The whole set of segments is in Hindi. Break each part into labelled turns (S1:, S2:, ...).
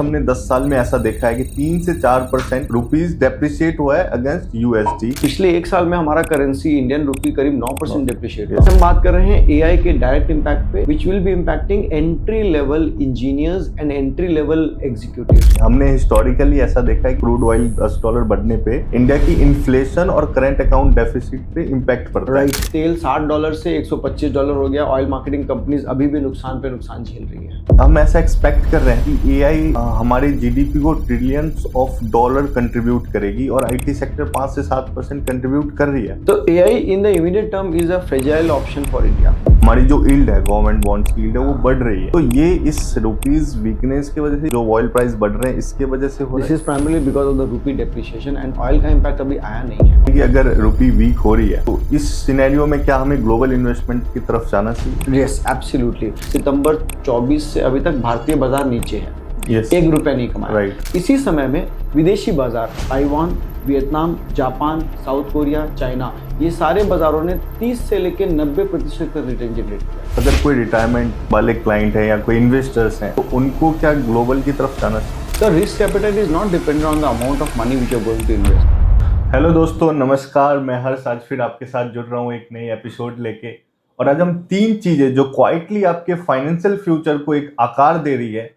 S1: हमने 10 साल में ऐसा देखा है कि 3 से 4% रुपीज डेप्रिशिएट हुआ है अगेंस्ट यूएसडी।
S2: पिछले एक साल में हमारा करेंसी इंडियन रुपी करीब 9% डेप्रिशिएट हुआ। हम बात कर रहे हैं एआई के डायरेक्ट इंपैक्ट पे, which will be impacting entry level engineers and entry level executives.
S1: हमने हिस्टोरिकली ऐसा देखा है क्रूड ऑयल $10 बढ़ने पे इंडिया की इन्फ्लेशन और करंट अकाउंट डेफिसिट पे इम्पैक्ट पड़ता है।
S2: तेल $60 से $125 हो गया। ऑयल मार्केटिंग कंपनीज अभी भी नुकसान पे नुकसान झेल रही है।
S1: हम ऐसा एक्सपेक्ट कर रहे हैं कि एआई हमारे जीडीपी को ट्रिलियंस ऑफ डॉलर कंट्रीब्यूट करेगी और आईटी सेक्टर 5 से 7% कंट्रीब्यूट कर रही है।
S2: तो AI in the immediate term is a fragile option for India.
S1: हमारी जो यील्ड है, गवर्नमेंट बॉन्ड्स की यील्ड है, वो बढ़ रही है। तो ये इस रुपीज वीकनेस की वजह से जो ऑयल प्राइस बढ़ रहे हैं इसके वजह से हो रहा है।
S2: This is primarily because of the rupee depreciation and oil का इम्पैक्ट अभी आया नहीं है।
S1: कि अगर रुपी वीक हो रही है तो इस सिनेरियो में क्या हमें ग्लोबल इन्वेस्टमेंट की तरफ जाना चाहिए?
S2: Yes, absolutely. सितंबर 24 से अभी तक भारतीय बाजार नीचे है।
S1: Yes.
S2: ₹1 नहीं कमाया।
S1: Right.
S2: इसी समय में विदेशी बाजार Taiwan, Vietnam, Japan, south Korea, China, ये सारे बाजारों ने 30 से लेकर 90% का रिटर्न जनरेट किया।
S1: अगर कोई रिटायरमेंट वाले क्लाइंट है या कोई इन्वेस्टर्स हैं तो उनको क्या ग्लोबल की तरफ जाना चाहिए?
S2: The risk capital is not dependent on the amount of money which you are going to invest.
S1: Hello दोस्तों, नमस्कार। मैं हर्ष आज फिर आपके साथ जुड़ रहा हूँ एक नई एपिसोड लेके। और आज हम 3 चीजें जो क्वाइटली आपके फाइनेंशियल फ्यूचर को एक आकार दे रही है।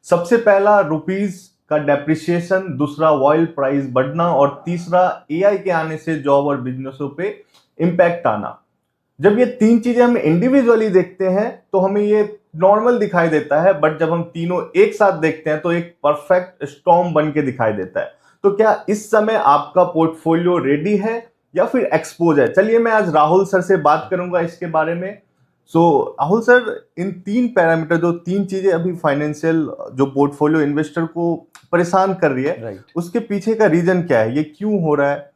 S1: सबसे पहला रुपीज का डेप्रिसिएशन, दूसरा ऑयल प्राइस बढ़ना और तीसरा एआई के आने से जॉब और बिजनेसों पे इम्पैक्ट आना। जब ये 3 चीजें हम इंडिविजुअली देखते हैं तो हमें ये नॉर्मल दिखाई देता है, बट जब हम तीनों एक साथ देखते हैं तो एक परफेक्ट स्टॉर्म बन के दिखाई देता है। तो क्या इस समय आपका पोर्टफोलियो रेडी है या फिर एक्सपोज है? चलिए मैं आज राहुल सर से बात करूंगा इसके बारे में। राहुल सर, इन 3 पैरामीटर, जो 3 चीजें अभी फाइनेंशियल जो पोर्टफोलियो इन्वेस्टर को परेशान कर रही है,
S2: Right.
S1: उसके पीछे का रीजन क्या है? ये क्यों हो रहा है?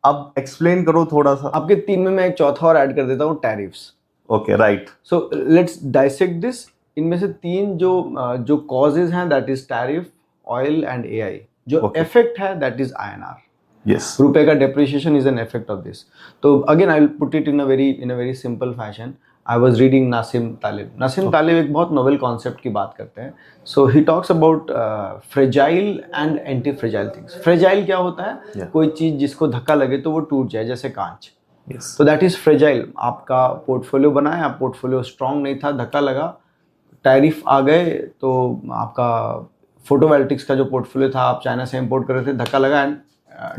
S1: आप एक्सप्लेन करो थोड़ा सा।
S2: आपके 3 में मैं एक चौथा और ऐड कर देता हूँ, tariffs.
S1: Okay, right.
S2: So let's dissect this. इनमें से 3 जो कॉजेज हैं, that is tariff, oil and AI. जो इफेक्ट है, दैट इज आईएनआर।
S1: यस,
S2: रुपए का depreciation is an effect of this. तो again I will put it in a very simple fashion. I was reading Nassim Taleb. Nassim Taleb एक बहुत नोवेल कॉन्सेप्ट की बात करते हैं। So he talks about fragile and anti fragile things. Fragile क्या होता है? कोई चीज जिसको धक्का लगे तो वो टूट जाए, जैसे कांच। तो दैट इज फ्रेजाइल। आपका पोर्टफोलियो बनाया, आप पोर्टफोलियो स्ट्रांग नहीं था, धक्का लगा, टैरिफ आ गए, तो आपका फोटोवोल्टिक्स का जो पोर्टफोलियो था, आप चाइना से इंपोर्ट कर रहे थे, धक्का लगा and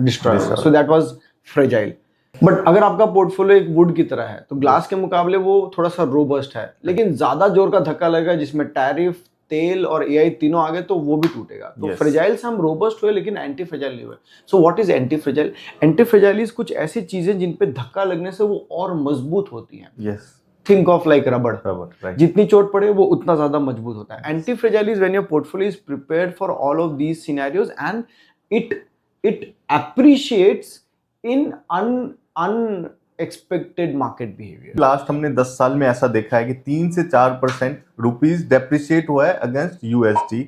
S2: destroy. So that was fragile. But अगर आपका पोर्टफोलियो एक वुड की तरह है तो ग्लास के मुकाबले वो थोड़ा सा रोबस्ट है। लेकिन ज्यादा जोर का धक्का लगेगा जिसमें टैरिफ, तेल और एआई तीनों आ गए तो वो भी टूटेगा। तो फ्रेजाइल से हम रोबस्ट हुए लेकिन एंटी फ्रेजाइल नहीं हुए। So what is anti fragile? Anti fragile is कुछ ऐसी चीजें जिन पे धक्का लगने से वो और मजबूत होती हैं।
S1: यस,
S2: थिंक ऑफ लाइक रबड़।
S1: राइट।
S2: जितनी चोट पड़े वो उतना ज्यादा मजबूत होता है। Anti fragile is when your portfolio is prepared for all of these scenarios and it appreciates in unexpected market behaviour.
S1: Last हमने 10 साल में ऐसा देखा है कि 3 से 4% रुपीज डेप्रिशिएट हुआ है अगेंस्ट यूएसडी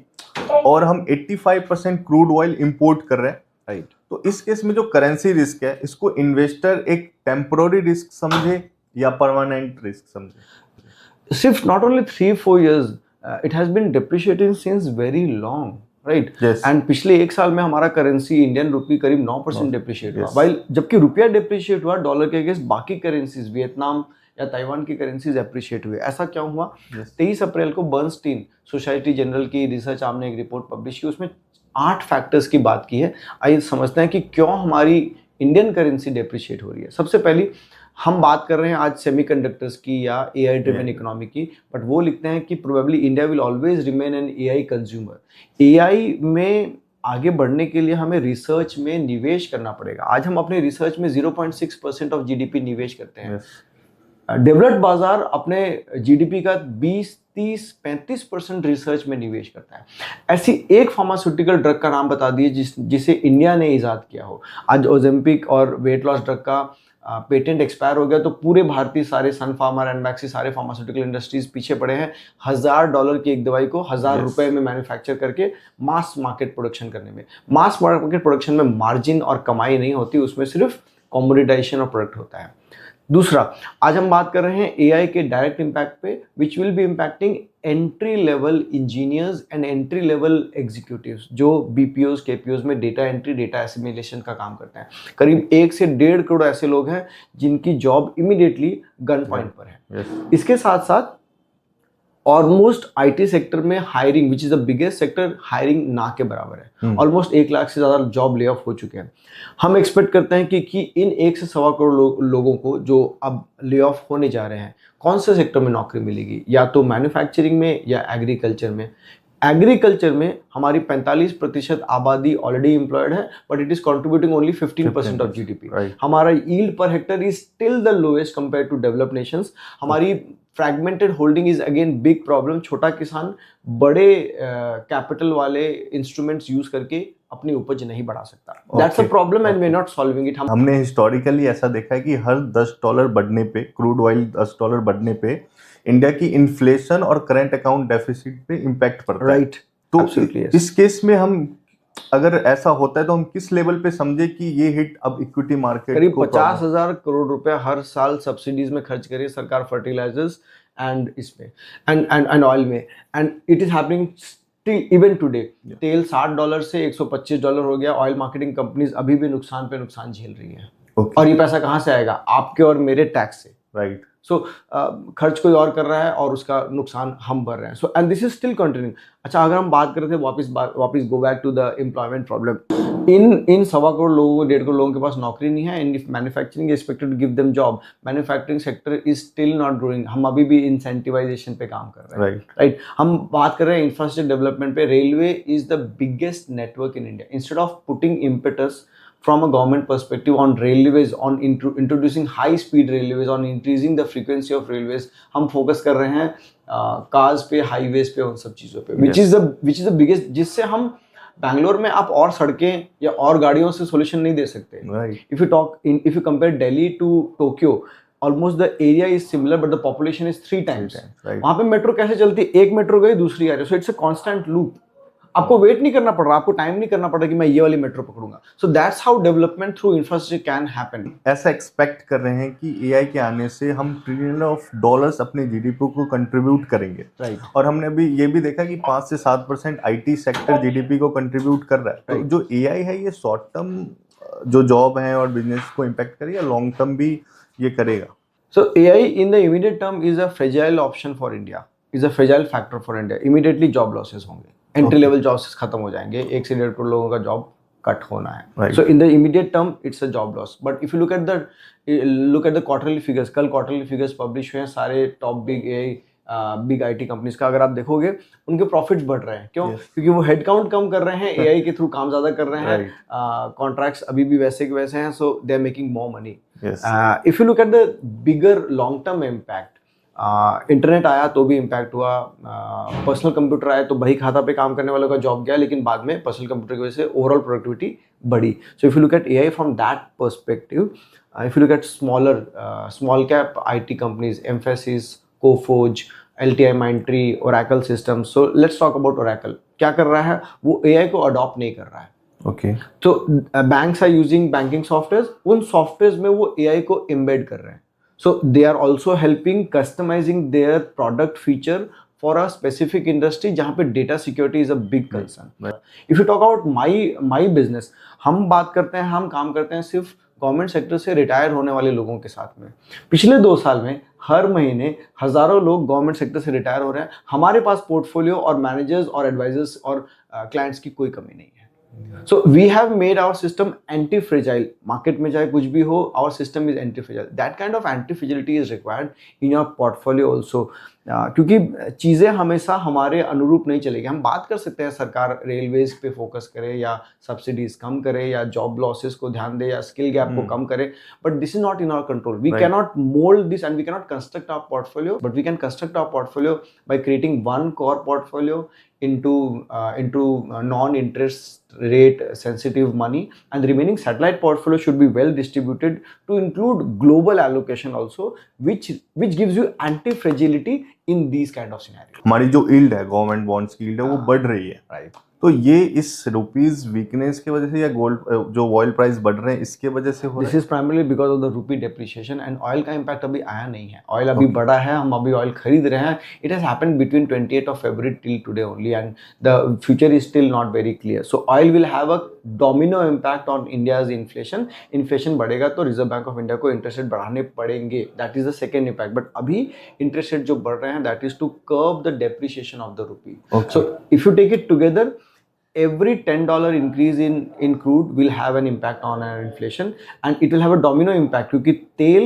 S1: और हम 85% क्रूड ऑयल इंपोर्ट कर रहे हैं।
S2: राइट।
S1: तो इस केस में जो करेंसी रिस्क है, इसको इन्वेस्टर एक टेम्पोररी रिस्क समझे या परमानेंट रिस्क समझे?
S2: सिर्फ not only 3-4 years, it has been depreciating since very long, right. And पिछले एक साल में हमारा करेंसी इंडियन रुपी करीब 9% डेप्रिशिएट हुआ। वाइल जबकि रुपया डेप्रिशिएट हुआ डॉलर के अगेंस्ट, बाकी करेंसीज, वियतनाम या ताइवान की करेंसीज एप्रिशिएट हुए। ऐसा क्यों हुआ? 23 अप्रैल को बर्नस्टीन सोसाइटी जनरल की रिसर्च आर्म ने एक रिपोर्ट पब्लिश की, उसमें 8 फैक्टर्स की बात की है। आइए समझते हैं कि क्यों हमारी इंडियन करेंसी डेप्रिशिएट हो रही है। सबसे पहली हम बात कर रहे हैं आज सेमीकंडक्टर्स की या एआई ड्रिवन इकोनॉमी की, बट वो लिखते हैं कि probably India will always remain N AI consumer. AI में आगे बढ़ने के लिए हमें रिसर्च में निवेश करना पड़ेगा। आज हम अपने रिसर्च में 0.6% ऑफ जीडीपी निवेश करते हैं। डेवलप्ड बाजार अपने जीडीपी का 20-30-35% रिसर्च में निवेश करता है। ऐसी एक फार्मास्यूटिकल ड्रग का नाम बता दिए जिसे इंडिया ने इजाद किया हो। आज ओजेम्पिक और वेट लॉस ड्रग का पेटेंट एक्सपायर हो गया तो पूरे भारतीय सारे सन फार्मा एंड मैक्सी सारे फार्मास्यूटिकल इंडस्ट्रीज पीछे पड़े हैं $1000 की एक दवाई को ₹1000 में मैन्युफैक्चर करके मास मार्केट प्रोडक्शन करने में। मास मार्केट प्रोडक्शन में मार्जिन और कमाई नहीं होती, उसमें सिर्फ कॉमोडिटाइजेशन और प्रोडक्ट होता है। दूसरा, आज हम बात कर रहे हैं एआई के डायरेक्ट इम्पैक्ट पे, which will be impacting entry level engineers and entry level executives जो बीपीओज केपीओज में डेटा एंट्री डेटा एसिमिलेशन का काम करते हैं। करीब 1 से 1.5 करोड़ ऐसे लोग हैं जिनकी जॉब इमीडिएटली गन पॉइंट पर है। इसके साथ साथ ऑलमोस्ट आईटी सेक्टर में hiring, which is the biggest sector, hiring ना के बराबर है। ऑलमोस्ट 1 लाख से ज्यादा जॉब ले ऑफ हो चुके हैं। हम एक्सपेक्ट करते हैं कि इन 1 से 1.25 करोड़ लोगों को जो अब ले ऑफ होने जा रहे हैं, कौन से सेक्टर में नौकरी मिलेगी, या तो मैन्युफैक्चरिंग में या एग्रीकल्चर में। एग्रीकल्चर में हमारी 45% आबादी ऑलरेडी एम्प्लॉयड है, but it is contributing only 15% of GDP. हमारा yield per hectare is still the lowest compare to developed nations. हमारी fragmented holding is again big problem. छोटा किसान बड़े कैपिटल वाले इंस्ट्रूमेंट्स यूज करके अपनी उपज नहीं बढ़ा सकता। That's a problem and we are not solving it.
S1: हमने हिस्टोरिकली ऐसा देखा है कि हर $10 बढ़ने पे, क्रूड ऑयल $10 बढ़ने पे इंडिया की इन्फ्लेशन और करंट अकाउंट डेफिसिट पे इम्पैक्ट पड़ता है।
S2: राइट।
S1: तो इस केस में हम, अगर ऐसा होता है तो हम किस लेवल पे समझे कि ये हिट अब इक्विटी मार्केट
S2: करीब 50,000 करोड़ रुपए हर साल सब्सिडीज में खर्च करे सरकार, फर्टिलाइजर्स एंड इसमें एंड ऑयल में, and it is happening still even today. तेल $60 से $125 हो गया। ऑयल मार्केटिंग कंपनीज अभी भी नुकसान पे नुकसान झेल रही है। और ये पैसा कहाँ से आएगा? आपके और मेरे टैक्स से।
S1: राइट।
S2: सो खर्च कोई और कर रहा है और उसका नुकसान हम भर रहे हैं। So and this is still continuing. अच्छा, अगर हम बात कर रहे थे वापस go back to the employment problem, in 1.25 crore लोगों, 1.5 करोड़ लोगों के पास नौकरी नहीं है। And if manufacturing is expected to give them job, manufacturing sector is still not growing. हम अभी भी इंसेंटिवाइजेशन पे काम कर रहे हैं। राइट। हम बात कर रहे हैं इंफ्रास्ट्रक्चर डेवलपमेंट पे। Railway is the biggest network in India. Instead of putting impetus from a government perspective on railways, on introducing high speed railways, on increasing the frequency of railways, हम फोकस कर रहे हैं कार्स पे, हाईवेज पे, उन सब चीज़ों पे, which is the biggest, जिससे हम बैंगलोर में आप और सड़कें या और गाड़ियों से सोल्यूशन नहीं दे सकते। If you compare Delhi to Tokyo, almost the area is similar but the population is 3 times. वहाँ पे मेट्रो कैसे चलती है? एक मेट्रो गई, दूसरी आ रही है। So it's a constant loop. आपको वेट नहीं करना पड़ रहा, आपको टाइम नहीं करना पड़ रहा कि मैं ये वाली मेट्रो पकड़ूंगा। So that's how development through infrastructure can happen.
S1: ऐसा एक्सपेक्ट कर रहे हैं कि एआई के आने से हम ट्रिलियन ऑफ डॉलर्स अपने जीडीपी को कंट्रीब्यूट करेंगे।
S2: राइट।
S1: और हमने अभी ये भी देखा कि 5 से 7% आईटी सेक्टर जीडीपी को कंट्रीब्यूट कर रहा है। तो जो एआई है, ये शॉर्ट टर्म जो जॉब है और बिजनेस को इम्पैक्ट करेगा, लॉन्ग टर्म भी ये करेगा।
S2: सो AI in the immediate term is a fragile option for India, is a fragile factor for India. Immediately job losses होंगे, एंट्री लेवल जॉब्स खत्म हो जाएंगे। 1 से 1.5 करोड़ लोगों का जॉब कट होना है। So in the immediate term it's a job loss. But if you look at the quarterly figures, कल क्वार्टरली फिगर्स पब्लिश हुए हैं सारे टॉप बिग आईटी कंपनीज का। अगर आप देखोगे उनके प्रॉफिट्स बढ़ रहे हैं। क्यों? क्योंकि वो हेडकाउंट कम कर रहे हैं, एआई के थ्रू काम ज्यादा कर रहे हैं, कॉन्ट्रैक्ट्स अभी भी वैसे के वैसे हैं। So they are making more money. If you look at the bigger long term impact, internet आया तो भी इम्पैक्ट हुआ, पर्सनल कंप्यूटर आया तो बही खाता पे काम करने वालों का जॉब गया, लेकिन बाद में पर्सनल कंप्यूटर की वजह से ओवरऑल प्रोडक्टिविटी बढ़ी। So if you look at AI from that perspective, if you look at small cap IT companies, Mphasis, Coforge, LTI Mindtree, Oracle Systems. So let's talk about Oracle. क्या कर रहा है? वो AI को अडॉप्ट नहीं कर रहा है।
S1: ओके।
S2: तो banks are using banking software, उन सॉफ्टवेयर में वो AI को एम्बेड कर रहे हैं। So they are also helping customizing their product feature for a specific industry जहाँ पे data security is a big concern. If you talk about my business, हम बात करते हैं, हम काम करते हैं सिर्फ गवर्नमेंट सेक्टर से रिटायर होने वाले लोगों के साथ में। पिछले 2 साल में हर महीने हजारों लोग गवर्नमेंट सेक्टर से रिटायर हो रहे हैं। हमारे पास पोर्टफोलियो और मैनेजर्स और एडवाइजर्स और क्लाइंट्स की कोई कमी नहीं है। So we have made our system anti-fragile. Market में चाहे कुछ भी हो, our system is anti-fragile. That kind of anti-fragility is required in your portfolio also. क्योंकि चीज़ें हमेशा हमारे अनुरूप नहीं चलेगी। हम बात कर सकते हैं सरकार रेलवेज पे फोकस करे या सब्सिडीज कम करे या जॉब लॉसेस को ध्यान दे या स्किल गैप को कम करे, but this is not in our control. We cannot mould this and we cannot construct our portfolio, but we can construct our portfolio by creating one core portfolio into non-interest rate sensitive money, and the remaining satellite portfolio should be well distributed to include global allocation also, which gives you anti-fragility in these kind of scenarios.
S1: हमारी जो yield है, गवर्नमेंट बॉन्ड्स की yield है, वो बढ़ रही है,
S2: राइट.
S1: तो ये इस रुपीज वीकनेस की वजह से या गोल्ड जो ऑयल प्राइस बढ़ रहे हैं इसके वजह से हो
S2: दिस
S1: रहा है?
S2: Is primarily because of the रूपी डेप्रिसिएशन एंड ऑयल का इम्पैक्ट अभी आया नहीं है. ऑयल अभी बढ़ा है, हम अभी ऑयल खरीद रहे हैं. It has happened between 28 of February till today only and the future is still not very clear. So oil will have a domino impact on India's inflation. Inflation बढ़ेगा तो रिजर्व बैंक ऑफ इंडिया को इंटरेस्ट रेट बढ़ाने पड़ेंगे. That is the second impact. But अभी इंटरेस्ट रेट जो बढ़ रहे हैं that is to curb the depreciation of the rupee. So if you take it together, every $10 increase in crude will have an impact on our inflation, and it will have a domino impact क्योंकि तेल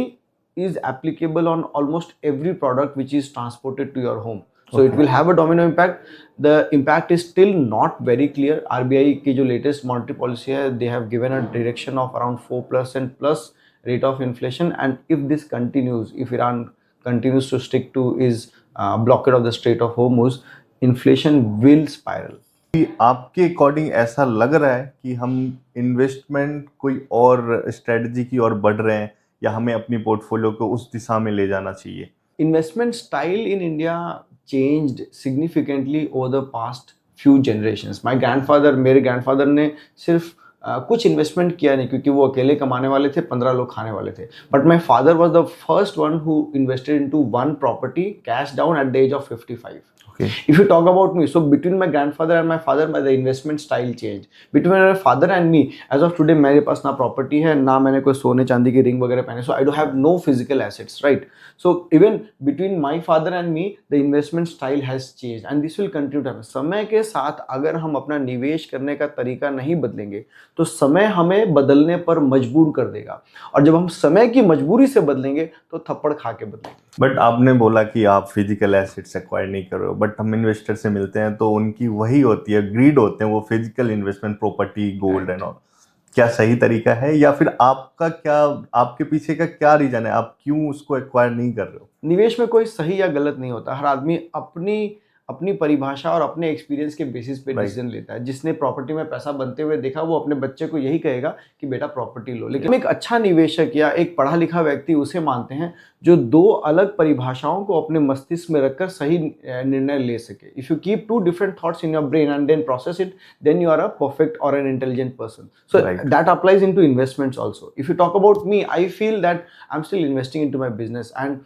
S2: is applicable on almost every product which is transported to your home. So it will have a domino impact. The impact is still not very clear. RBI की जो latest monetary policy है, they have given a direction of around 4% plus rate of inflation, and if this continues, if Iran continues to stick to his blockade of the Strait of Hormuz, inflation will spiral.
S1: कि आपके अकॉर्डिंग ऐसा लग रहा है कि हम इन्वेस्टमेंट कोई और स्ट्रेटजी की ओर बढ़ रहे हैं या हमें अपनी पोर्टफोलियो को उस दिशा में ले जाना चाहिए?
S2: Investment style in India changed significantly over the past few generations. मेरे ग्रैंडफादर ने सिर्फ कुछ इन्वेस्टमेंट किया नहीं क्योंकि वो अकेले कमाने वाले थे, 15 लोग खाने वाले थे. But my father was the first one who invested into one property cash down at the age of 55. Okay. If you talk about me, so between my grandfather and my father, the investment style changed. Between my father and me, as of today, मेरे पास ना property है, ना मैंने कोई सोने चांदी की रिंग वगैरह पहने. So I do have no physical assets, right? So even between my father and me, the investment style has changed, and this will continue to happen. समय के साथ अगर हम अपना निवेश करने का तरीका नहीं बदलेंगे, तो समय हमें बदलने पर मजबूर कर देगा. और जब हम समय की मजबूरी से बदलेंगे, तो थप्पड़ खा के बदलेंगे.
S1: बट आपने बोला कि आप फिजिकल एसेट्स एक्वायर नहीं कर रहे हो, बट हम इन्वेस्टर से मिलते हैं तो उनकी वही होती है, ग्रीड होते हैं वो physical investment, property, gold and all. क्या सही तरीका है या फिर आपका क्या, आपके पीछे का क्या रीजन है, आप क्यों उसको एक्वायर नहीं कर रहे हो?
S2: निवेश में कोई सही या गलत नहीं होता. हर आदमी अपनी परिभाषा और अपने एक्सपीरियंस के बेसिस पे डिसीजन लेता है. जिसने प्रॉपर्टी में पैसा बनते हुए देखा वो अपने बच्चे को यही कहेगा कि बेटा प्रॉपर्टी लो. लेकिन एक अच्छा निवेशक या एक पढ़ा लिखा व्यक्ति उसे मानते हैं जो दो अलग परिभाषाओं को अपने मस्तिष्क में रखकर सही निर्णय ले सके. If you keep two different thoughts in your brain and then process it, then you are a perfect और an intelligent person. So that applies into investments also. If you talk about me, I feel that I am still investing into my business, and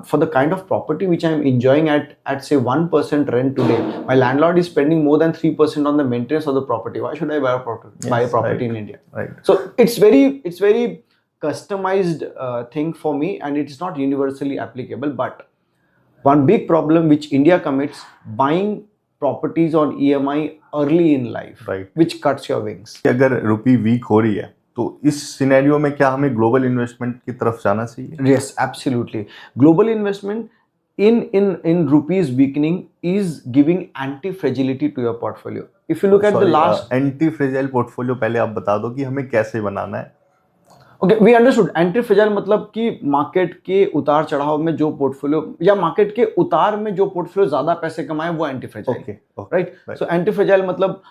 S2: for the kind of property which I am enjoying at say 1% rent today, my landlord is spending more than 3% on the maintenance of the property. Why should I buy a property in India?
S1: Right.
S2: So it's very customized thing for me, and it's not universally applicable. But one big problem which India commits, buying properties on EMI early in life,
S1: right,
S2: which cuts your wings.
S1: अगर रुपी वीक हो रही है तो इस सिनेरियो में क्या हमें ग्लोबल इन्वेस्टमेंट की तरफ जाना चाहिए?
S2: Yes, absolutely. Global investment in rupees weakening is giving anti-fragility to your portfolio. If you look at the last
S1: anti-fragile portfolio, पहले आप बता दो कि हमें कैसे बनाना है.
S2: Okay, we understood. Anti-fragile मतलब कि मार्केट के उतार चढ़ाव में जो पोर्टफोलियो या मार्केट के उतार में जो पोर्टफोलियो ज्यादा पैसे कमाए वो antifragile.
S1: Okay,
S2: right. So antifragile मतलब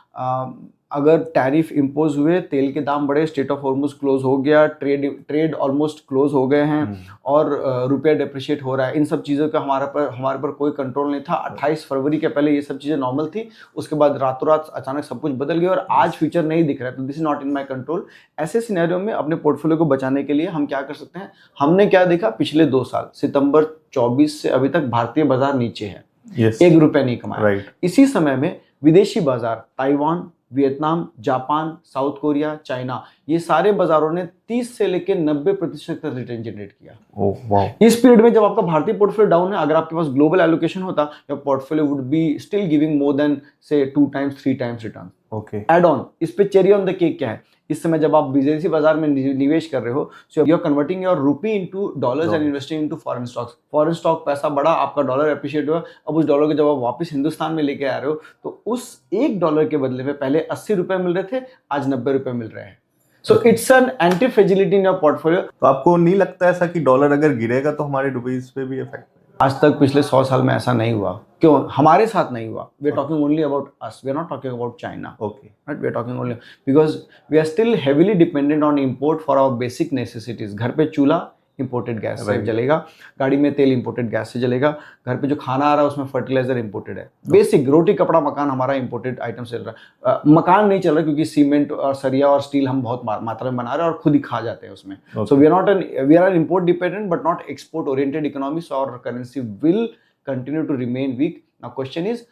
S2: अगर टैरिफ इम्पोज हुए, तेल के दाम बढ़े, स्ट्रेट ऑफ हॉर्मुज क्लोज हो गया, ट्रेड ऑलमोस्ट क्लोज हो गए हैं और रुपया डेप्रिशिएट हो रहा है, इन सब चीज़ों का हमारे पर कोई कंट्रोल नहीं था. 28 फरवरी के पहले ये सब चीज़ें नॉर्मल थी, उसके बाद रातों रात अचानक सब कुछ बदल गया और आज फ्यूचर नहीं दिख रहा है. तो this is not in my control. ऐसे सिनेरियो में अपने पोर्टफोलियो को बचाने के लिए हम क्या कर सकते हैं? हमने क्या देखा पिछले 2 साल, सितंबर 24 से अभी तक भारतीय बाजार नीचे है. ₹1 नहीं कमाया. इसी समय में विदेशी बाजार, Taiwan, Vietnam, Japan, south Korea, China, ये सारे बाजारों ने 30 से लेकर 90% तक रिटर्न जनरेट किया. इस पीरियड में जब आपका भारतीय पोर्टफोलियो डाउन है, अगर आपके पास ग्लोबल एलोकेशन होता, your portfolio would be still giving more than say 2 times 3 times return.
S1: Okay.
S2: Add on इस पे चेरी ऑन द केक क्या है? इस समय जब आप विदेशी बाजार में निवेश कर रहे हो, so you are converting your rupee into dollars and investing into foreign stocks. Foreign stock पैसा बढ़ा, आपका डॉलर एप्रिशिएट हुआ. अब उस डॉलर को जब आप वापस हिंदुस्तान में लेके आ रहे हो, तो उस $1 के बदले में पहले ₹80 मिल रहे थे, आज ₹90 मिल रहे हैं. So it's an anti fragility in your portfolio.
S1: तो आपको नहीं लगता ऐसा कि डॉलर अगर गिरेगा तो हमारे रुपीज पे भी इफेक्ट?
S2: आज तक पिछले 100 साल में ऐसा नहीं हुआ. क्यों? हमारे साथ नहीं हुआ. We are talking only about us. We are not talking about China.
S1: Okay.
S2: Right. We are talking only because we are still heavily dependent on import for our basic necessities. घर पे चूल्हा इंपोर्टेड गैस से जलेगा, गाड़ी में तेल इंपोर्टेड गैस से जलेगा, घर पे जो खाना आ रहा है उसमें फर्टिलाइजर इंपोर्टेड है, बेसिक रोटी कपड़ा मकान हमारा इंपोर्टेड आइटम से चल रहा है। मकान नहीं चल रहा क्योंकि सीमेंट और सरिया और स्टील हम बहुत मात्रा में बना रहे हैं और खुद ही खा जाते हैं उसमें। So we are an import dependent but not export oriented economy, so our currency will continue to remain weak. Now question is,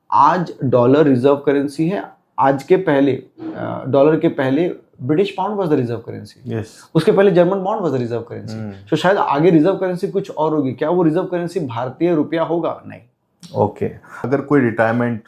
S2: आज डॉलर रिजर्व करेंसी है, आज के पहले डॉलर के पहले British pound was the reserve currency, उसके पहले German bond was the reserve currency. तो शायद आगे रिजर्व करेंसी कुछ और होगी, क्या वो रिजर्व करेंसी भारतीय रुपया होगा? नहीं।
S1: ओके अगर कोई रिटायरमेंट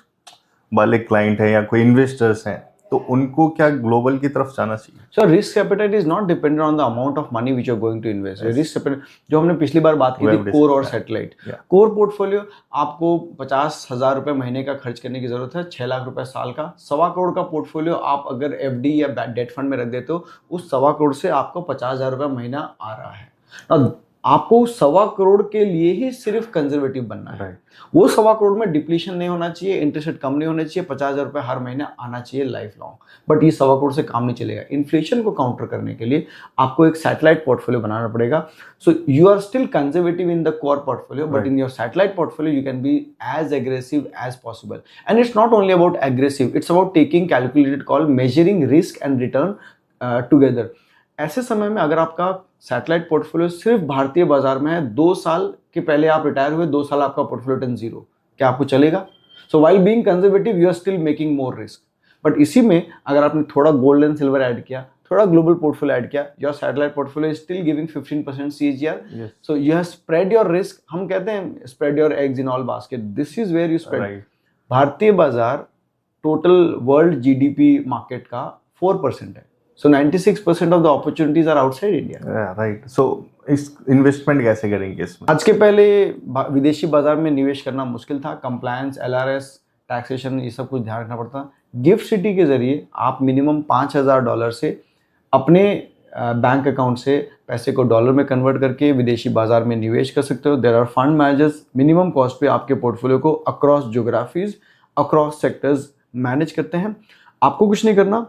S1: वाले क्लाइंट है या कोई इन्वेस्टर्स हैं तो उनको क्या ग्लोबल की तरफ जाना चाहिए?
S2: So risk appetite is not dependent on the amount of money which you are going to invest. Risk appetite जो हमने पिछली बार बात की थी, कोर और सैटेलाइट। कोर पोर्टफोलियो आपको 50,000 रुपए महीने का खर्च करने की जरूरत है, 6 लाख रुपए साल का। 1.25 करोड़ का पोर्टफोलियो आप अगर एफडी या डेट फंड में रख देते हो, उस 1.25 करोड़ से आपको 50,000 रुपए महीना आ रहा है। अब आपको 1.25 करोड़ के लिए ही सिर्फ कंजर्वेटिव बनना है। वो 1.25 करोड़ में डिप्लीशन नहीं होना चाहिए, इंटरेस्ट रेट कम नहीं होना चाहिए, 50,000 रुपए हर महीने आना चाहिए लाइफ लॉन्ग। बट ये 1.25 करोड़ से काम नहीं चलेगा। इन्फ्लेशन को काउंटर करने के लिए आपको एक सैटेलाइट पोर्टफोलियो बनाना पड़ेगा। So you are still conservative in the core portfolio, but in your satellite portfolio you can be as aggressive as possible. And it's not only about aggressive, it's about taking calculated call, measuring risk and return together. ऐसे समय में अगर आपका सैटेलाइट पोर्टफोलियो सिर्फ भारतीय बाजार में है, 2 साल के पहले आप रिटायर हुए, 2 साल आपका पोर्टफोलियो टर्न 0, क्या आपको चलेगा? So while being conservative you are still making more risk. But इसी में अगर आपने थोड़ा गोल्ड एंड सिल्वर ऐड किया, थोड़ा ग्लोबल पोर्टफोलियो ऐड किया, your satellite portfolio is still giving 15% CAGR। So you have spread your risk. हम कहते हैं spread your eggs in all basket, this is where you spread. भारतीय बाजार टोटल वर्ल्ड GDP मार्केट का 4% है। So 96% of the opportunities are outside India.
S1: Yeah, right. So इस इन्वेस्टमेंट कैसे करेंगे इसमें?
S2: आज के पहले विदेशी बाजार में निवेश करना मुश्किल था, कंप्लायंस, LRS, टैक्सेशन, ये सब कुछ ध्यान रखना पड़ता। गिफ्ट सिटी के जरिए आप मिनिमम $5,000 से अपने बैंक अकाउंट से पैसे को डॉलर में कन्वर्ट करके विदेशी बाजार में निवेश कर सकते हो। There are fund managers minimum cost पे आपके पोर्टफोलियो को across geographies, across sectors manage करते हैं। आपको कुछ नहीं करना,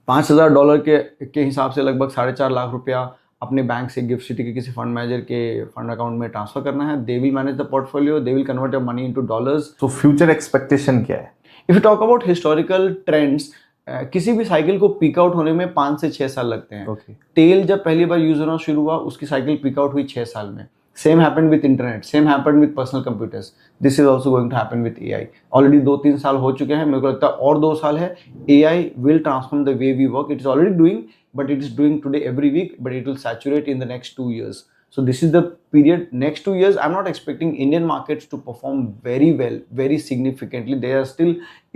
S2: $5,000 के हिसाब से लगभग 4.5 लाख रुपया अपने बैंक से गिफ्ट सिटी के किसी फंड मैनेजर के फंड अकाउंट में ट्रांसफर करना है। They will manage the portfolio, they will convert your money into dollars.
S1: तो फ्यूचर एक्सपेक्टेशन क्या है?
S2: If you talk about historical trends, किसी भी साइकिल को पीक आउट होने में 5 से 6 साल लगते हैं। तेल जब पहली बार यूज होना शुरू हुआ, उसकी साइकिल पीक आउट हुई 6 साल में। Same happened with internet, same happened with personal computers. This is also going to happen with AI. Already 2-3 साल हो चुके हैं, मेरे को लगता है और 2 साल है। AI will transform the way we work. It is already doing, but it is doing today every week, but it will saturate in the next 2 years. So this is the period, next 2 years, I'm not expecting Indian markets to perform very well, very significantly. There are still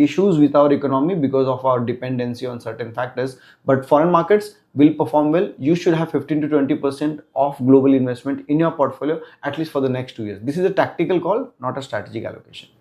S2: issues with our economy because of our dependency on certain factors, but foreign markets will perform well. You should have 15 to 20% of global investment in your portfolio, at least for the next 2 years. This is a tactical call, not a strategic allocation.